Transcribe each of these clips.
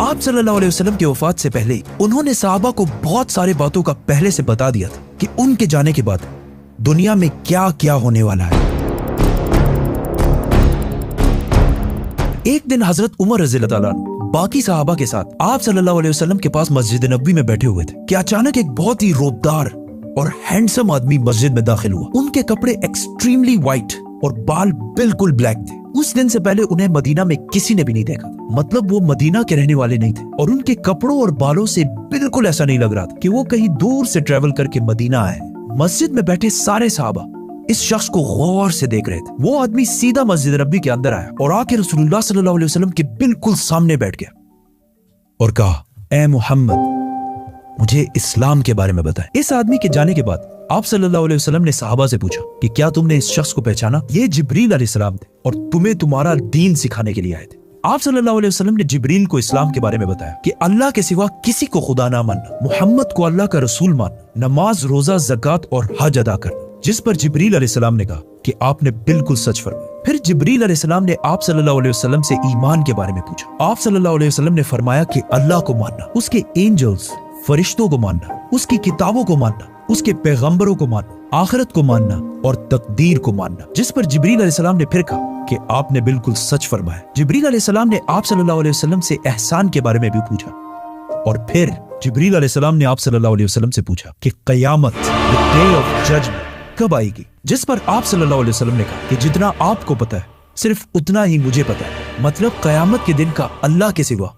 آپ सल्लल्लाहु अलैहि वसल्लम की वफात से पहले उन्होंने सहाबा को बहुत सारी बातों का पहले से बता दिया था कि उनके जाने के बाद दुनिया में क्या क्या होने वाला है। एक दिन हजरत उमर रज़ियल्लाहु ताला अन्हु बाकी सहाबा के साथ आप सल्लल्लाहु अलैहि वसल्लम के पास मस्जिद नबवी में बैठे हुए थे कि अचानक एक बहुत ही रोबदार और हैंडसम आदमी मस्जिद में दाखिल हुआ। उनके कपड़े एक्सट्रीमली व्हाइट और बाल बिल्कुल ब्लैक थे। उस दिन से पहले उन्हें मदीना में किसी ने भी नहीं देखा, मतलब वो मदीना के रहने वाले नहीं थे और उनके कपड़ों और बालों से बिल्कुल ऐसा नहीं लग रहा था कि वो कहीं दूर से ट्रेवल करके मदीना आए। मस्जिद में बैठे सारे सहाबा इस शख्स को गौर से देख रहे थे। वो आदमी सीधा मस्जिद नबी के अंदर आया और आके रसूलुल्लाह सल्लल्लाहु अलैहि वसल्लम के बिल्कुल सामने बैठ गया और कहा, ए मोहम्मद, मुझे इस्लाम के बारे में बताएं। इस आदमी के जाने के बाद आप सल्लल्लाहु अलैहि वसल्लम ने सहाबा से पूछा कि क्या तुमने इस शख्स को पहचाना? ये जिब्रील अलैहिस्सलाम थे और तुम्हें तुम्हारा दीन सिखाने के लिए आए थे। आप सल्लल्लाहु अलैहि वसल्लम ने जिब्रील को इस्लाम के बारे में बताया कि अल्लाह के सिवा किसी को खुदा ना मानना, मोहम्मद को अल्लाह का रसूल मानना, नमाज, रोजा, ज़कात और हज अदा करना। जिस पर जिब्रील अलैहिस्सलाम ने कहा कि आपने बिल्कुल सच फरमाया। फिर जिब्रील अलैहिस्सलाम ने आप सल्लल्लाहु अलैहि वसल्लम से ईमान के बारे में पूछा। आप सल्लल्लाहु अलैहि वसल्लम ने फरमाया कि अल्लाह को मानना, उसके एंजल्स, फरिश्तों को मानना, उसकी किताबों को मानना, उसके पैगंबरों को मानना, आखिरत को मानना और तकदीर को मानना। जिस पर जिब्रील अलैहिस्सलाम ने फिर कहा कि आपने बिल्कुल सच फरमाया। जिब्रील अलैहिस्सलाम ने आप सल्लल्लाहु अलैहि वसल्लम से एहसान के बारे में भी पूछा और फिर जिब्रील अलैहिस्सलाम ने आप सल्लल्लाहु अलैहि वसल्लम से पूछा कि क़यामत, द डे ऑफ जजमेंट, कब आएगी? जिस पर आप सल्लल्लाहु अलैहि वसल्लम ने कहा कि जितना आपको पता है सिर्फ उतना ही मुझे पता है, मतलब क़यामत के दिन का अल्लाह के सिवा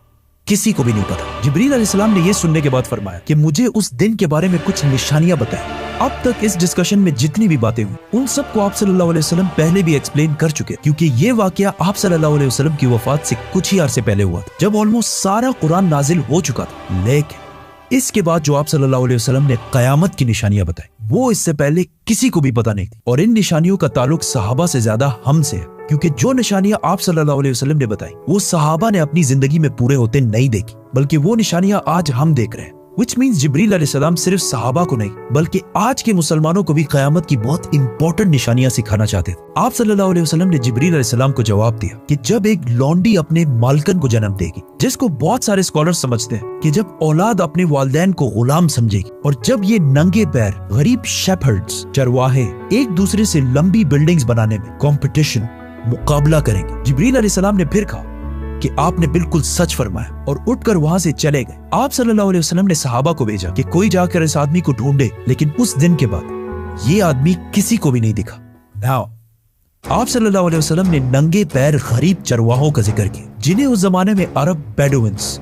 किसी को भी नहीं पता। जिब्रील अलैहिस्सलाम ने यह सुनने के बाद फरमाया कि मुझे उस दिन के बारे में कुछ निशानियां बताएं। अब तक इस डिस्कशन में जितनी भी बातें हुई उन सबको आप सल्लल्लाहु अलैहि वसल्लम पहले भी एक्सप्लेन कर चुके, क्योंकि ये वाकया आप सल्लल्लाहु अलैहि वसल्लम की वफात से कुछ ही अरसे पहले हुआ था, जब ऑलमोस्ट सारा कुरान नाजिल हो चुका था। लेकिन इसके बाद जो आप सल्लल्लाहु अलैहि वसल्लम ने क़यामत की निशानियां बताई, वो इससे पहले किसी को भी पता नहीं थी और इन निशानियों का ताल्लुक सहाबा से ज्यादा हमसे है, क्योंकि जो निशानियां आप सल्लल्लाहु अलैहि वसल्लम ने बताई वो सहाबा ने अपनी जिंदगी में पूरे होते नहीं देखी, बल्कि वो निशानियां आज हम देख रहे हैं। Which means जिब्रील अलैहिस्सलाम सिर्फ सहाबा को नहीं बल्कि आज के मुसलमानों को भी क़यामत की बहुत इंपॉर्टेंट निशानियां सिखाना चाहते थे। आप सल्लल्लाहु अलैहि वसल्लम ने जिब्रील अलैहिस्सलाम को जवाब दिया कि जब एक लौंडी अपने मालकन को जन्म देगी, जिसको बहुत सारे स्कॉलर्स समझते हैं कि जब औलाद अपने वालिदैन को गुलाम समझेगी, और जब ये नंगे पैर गरीब शेफर्ड्स, चरवाहे एक दूसरे से लंबी बिल्डिंग्स बनाने में कंपटीशन, मुकाबला करेंगे। जिब्रील अलैहिस्सलाम ने फिर कहा कि आपने बिल्कुल सच फरमाया और उठकर वहां से चले गए। आप सल्लल्लाहु अलैहि वसल्लम ने सहाबा को भेजा कि कोई जाकर इस आदमी को ढूंढे, लेकिन उस दिन के बाद ये आदमी किसी को भी नहीं दिखा। नाउ आप सल्लल्लाहु अलैहि वसल्लम ने नंगे पैर गरीब चरवाहों का जिक्र किया, जिन्हें उस जमाने में अरब बेडुइन्स,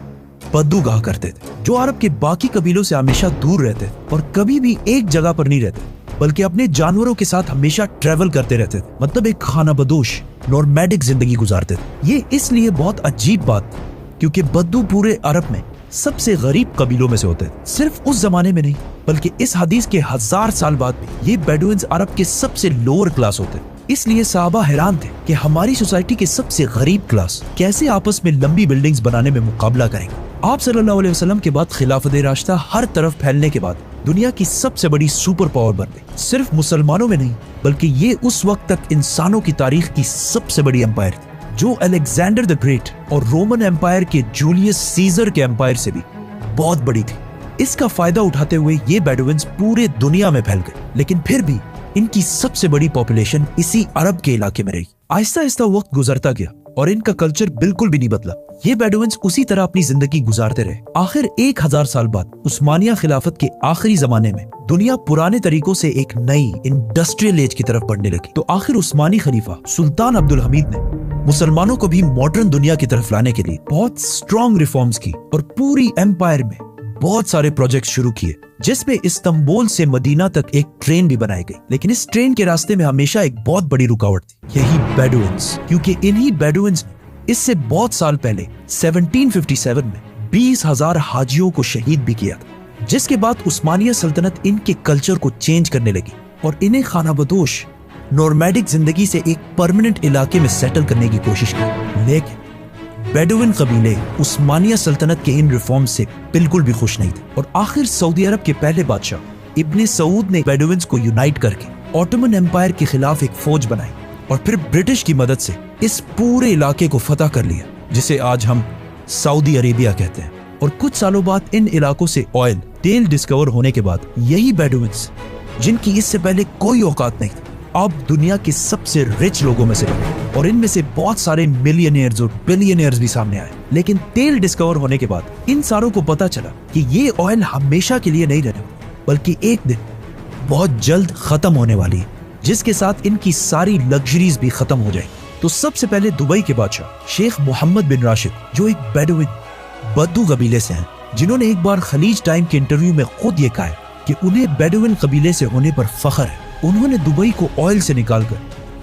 बद्दू कहा करते थे, जो अरब के बाकी कबीलों से हमेशा दूर रहते थे और कभी भी एक जगह पर नहीं रहते, बल्कि अपने जानवरों के साथ हमेशा ट्रेवल करते रहते थे, मतलब एक खाना बदोश नॉर्मैडिक जिंदगी गुजारते थे। ये इसलिए बहुत अजीब बात क्योंकि बद्दू पूरे अरब में सबसे गरीब कबीलों में से होते थे। सिर्फ उस जमाने में नहीं बल्कि इस हदीस के 1000 साल बाद भी ये बेडुइन्स अरब के सबसे लोअर क्लास होते। इसलिए सहाबा हैरान थे कि हमारी सोसाइटी के सबसे गरीब क्लास कैसे आपस में लंबी बिल्डिंग्स बनाने में मुकाबला करेंगे। आप सल्लल्लाहु अलैहि वसल्लम के बाद खिलाफत राशिदा हर तरफ फैलने के बाद दुनिया की सबसे बड़ी सुपर पावर बन गई। सिर्फ मुसलमानों में नहीं बल्कि ये उस वक्त तक इंसानों की तारीख की सबसे बड़ी एम्पायर थी, जो अलेक्जेंडर द ग्रेट और रोमन एम्पायर के जूलियस सीजर के एम्पायर से भी बहुत बड़ी थी। इसका फायदा उठाते हुए ये बेडुइन्स पूरे दुनिया में फैल गए, लेकिन फिर भी इनकी सबसे बड़ी पॉपुलेशन इसी अरब के इलाके में रही। आहिस्ता आहिस्ता वक्त गुजरता गया और इनका कल्चर बिल्कुल भी नहीं बदला। ये बेडुइन्स उसी तरह अपनी जिंदगी गुजारते रहे। आखिर 1000 साल बाद उस्मानिया खिलाफत के आखिरी जमाने में दुनिया पुराने तरीकों से एक नई इंडस्ट्रियल एज की तरफ बढ़ने लगी, तो आखिर उस्मानी खलीफा सुल्तान अब्दुल हमीद ने मुसलमानों को भी मॉडर्न दुनिया की तरफ लाने के लिए बहुत स्ट्रॉन्ग रिफॉर्म्स की और पूरी एम्पायर में बहुत सारे प्रोजेक्ट शुरू किए, जिसमें इस्तांबुल से मदीना तक एक ट्रेन भी बनाई गई। लेकिन इस ट्रेन के रास्ते में हमेशा एक बहुत बड़ी रुकावट थी, यही बेडुइन्स, क्योंकि इन्हीं बेडुइन्स ने इससे बहुत साल पहले 1757 में 20,000 हाजियों को शहीद भी किया था, जिसके बाद उस्मानिया सल्तनत इनके कल्चर को चेंज करने लगी और इन्हें खानाबदोश नॉर्मैडिक जिंदगी से एक परमानेंट इलाके में सेटल करने की कोशिश की। लेकिन बेडुइन कबीले उस्मानिया सल्तनत के इन रिफॉर्म से बिल्कुल भी खुश नहीं थे और आखिर सऊदी अरब के पहले बादशाह इब्ने सऊद ने बेडुइन्स को यूनाइट करके ऑटोमन एम्पायर के खिलाफ एक फौज बनाई और फिर ब्रिटिश की मदद से इस पूरे इलाके को फतह कर लिया, जिसे आज हम सऊदी अरेबिया कहते हैं। और कुछ सालों बाद इन इलाकों से ऑयल, तेल डिस्कवर होने के बाद यही बेडुइन्स, जिनकी इससे पहले कोई औकात नहीं थी, अब दुनिया के सबसे रिच लोगों में से बने और इनमें से बहुत सारे मिलियनियर्स और बिलियनियर्स भी सामने आए। लेकिन तेल डिस्कवर होने के बाद इन सारों को पता चला कि ये ऑयल हमेशा के लिए नहीं रहने वाली, बल्कि एक दिन बहुत जल्द खत्म होने वाली है, जिसके साथ इनकी सारी लग्जरीज भी खत्म हो जाएगी। तो सबसे पहले दुबई के बादशाह शेख मोहम्मद बिन राशिद, जो एक बेडुइन बद्दू कबीले से हैं, जिन्होंने एक बार खलीज टाइम के इंटरव्यू में खुद ये कहा है कि उन्हें बेडुइन कबीले से होने पर फख्र है। उन्होंने दुबई को ऑयल से निकालकर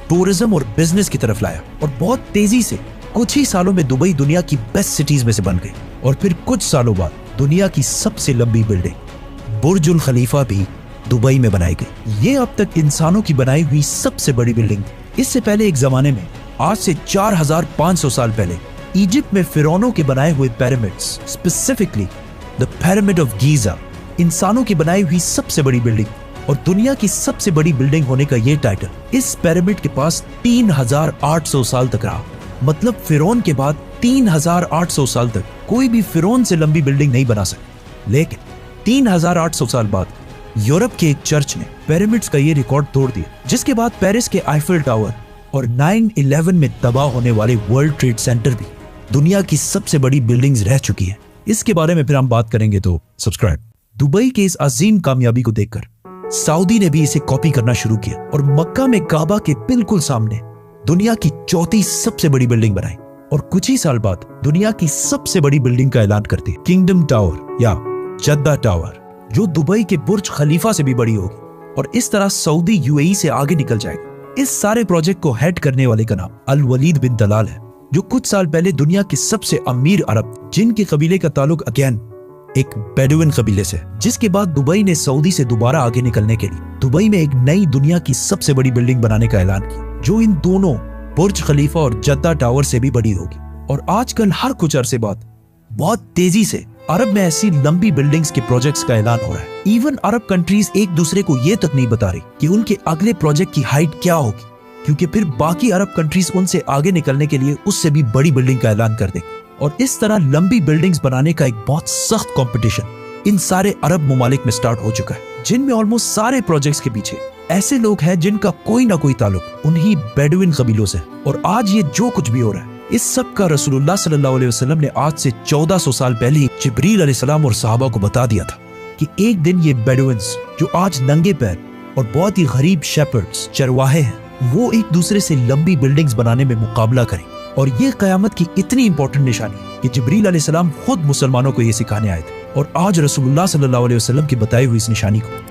टूरिज्म और बिजनेस की तरफ लाया और बहुत तेजी से कुछ ही सालों में दुबई दुनिया की बेस्ट सिटीज में से बन गई। और फिर कुछ सालों बाद दुनिया की सबसे लंबी बिल्डिंग बुर्जुल खलीफा भी दुबई में बनाई गई। ये अब तक इंसानों की बनाई हुई सबसे बड़ी बिल्डिंग थी। इससे पहले एक जमाने में, आज से 4500 साल पहले, इजिप्ट में फिरौनों के बनाए हुए pyramids, specifically the pyramid of Giza, इंसानों की बनाई हुई सबसे बड़ी बिल्डिंग और दुनिया की सबसे बड़ी बिल्डिंग होने का ये टाइटल इस पिरामिड के पास 3800 साल तक रहा। मतलब फिरौन के बाद 3800 साल तक कोई भी फिरौन से लंबी बिल्डिंग नहीं बना सका। लेकिन 3800 साल बाद यूरोप के एक चर्च ने पिरामिड्स का ये रिकॉर्ड तोड़ दिया, जिसके बाद पेरिस के आईफिल टावर और 9/11 में तबाह होने वाले वर्ल्ड ट्रेड सेंटर भी दुनिया की सबसे बड़ी बिल्डिंग्स रह चुकी है। इसके बारे में फिर हम बात करेंगे, तो सब्सक्राइब। दुबई के इस अजीम कामयाबी को देखकर सऊदी ने भी इसे कॉपी करना शुरू किया और मक्का में काबा के बिल्कुल सामने दुनिया की चौथी सबसे बड़ी बिल्डिंग बनाई और कुछ ही साल बाद दुनिया की सबसे बड़ी बिल्डिंग का ऐलान करती है, किंगडम टावर या जद्दा टावर, जो दुबई के बुर्ज खलीफा से भी बड़ी होगी और इस तरह सऊदी यूएई से आगे निकल जाएगा। इस सारे प्रोजेक्ट को हेड करने वाले का नाम अल वलीद बिन तलाल है, जो कुछ साल पहले दुनिया के सबसे अमीर अरब, जिनके कबीले का ताल्लुक अगेन एक बेडुइन कबीले से, जिसके बाद दुबई ने सऊदी से दोबारा आगे निकलने के लिए दुबई में एक नई दुनिया की सबसे बड़ी बिल्डिंग बनाने का ऐलान किया, जो इन दोनों बुर्ज खलीफा और जद्दा टावर से भी बड़ी होगी। और आजकल हर कुछ अरसे बाद बहुत तेजी से अरब में ऐसी लंबी बिल्डिंग्स के प्रोजेक्ट्स का ऐलान हो रहा है। इवन अरब कंट्रीज एक दूसरे को ये तक नहीं बता रही कि उनके अगले प्रोजेक्ट की हाइट क्या होगी, क्योंकि फिर बाकी अरब कंट्रीज उनसे आगे निकलने के लिए उससे भी बड़ी बिल्डिंग का ऐलान कर देंगे। और इस तरह लंबी बिल्डिंग्स बनाने का एक बहुत सख्त कंपटीशन इन सारे अरब मुमालिक में स्टार्ट हो चुका है, जिनमें ऑलमोस्ट सारे प्रोजेक्ट्स के पीछे ऐसे लोग हैं जिनका कोई ना कोई ताल्लुक उन्हीं बेडुइन कबीलों से। और आज ये जो कुछ भी हो रहा है, इस सब का रसूलुल्लाह सल्लल्लाहु अलैहि वसल्लम ने आज से 1400 साल पहले ही जिब्रील अलैहिस्सलाम और सहाबा को बता दिया था कि एक दिन ये बेडुइन्स, जो आज नंगे पैर और बहुत ही गरीब शेपर्ड्स, चरवाहे हैं, वो एक दूसरे से लंबी बिल्डिंग्स बनाने में मुकाबला करें। और ये कयामत की इतनी इंपॉर्टेंट निशानी है कि जिब्रील अलैहिस्सलाम खुद मुसलमानों को ये सिखाने आए थे। और आज रसूलुल्लाह सल्लल्लाहु अलैहि वसल्लम की बताई हुई इस निशानी को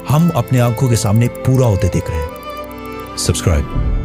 हम अपने आंखों के सामने पूरा होते देख रहे हैं। सब्सक्राइब।